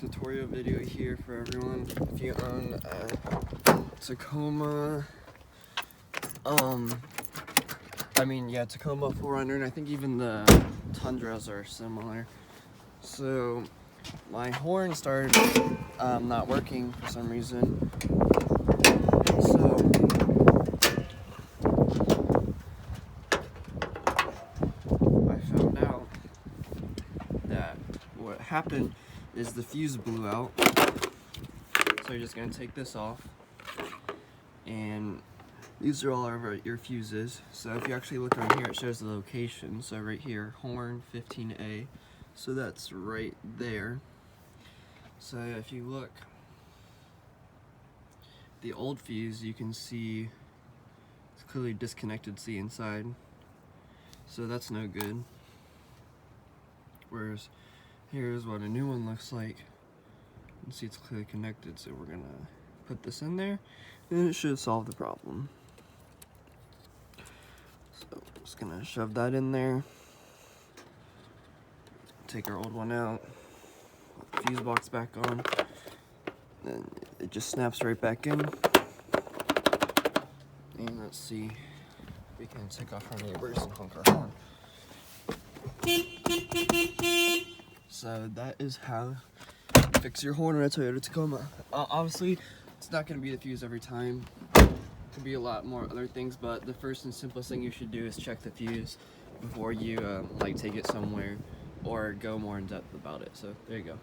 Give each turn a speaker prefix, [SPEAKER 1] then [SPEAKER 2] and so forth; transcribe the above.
[SPEAKER 1] tutorial video here for everyone. If you own a Tacoma, Tacoma 400, and I think even the Tundras are similar. So my horn started not working for some reason. So I found out that what happened is the fuse blew out. So you're just gonna take this off, and these are all of your fuses. So if you actually look on here, it shows the location. So right here, horn 15A. So that's right there. So if you look, the old fuse, you can see it's clearly disconnected to the inside. So that's no good. Whereas here's what a new one looks like. You can see it's clearly connected, so we're gonna put this in there, and it should solve the problem. So I'm just gonna shove that in there. Take our old one out. Put the fuse box back on. Then it just snaps right back in. And let's see if we can take off our neighbors and honk our horn. So that is how you fix your horn on a Toyota Tacoma. Obviously, it's not going to be the fuse every time. It could be a lot more other things, but the first and simplest thing you should do is check the fuse before you take it somewhere or go more in depth about it. So there you go.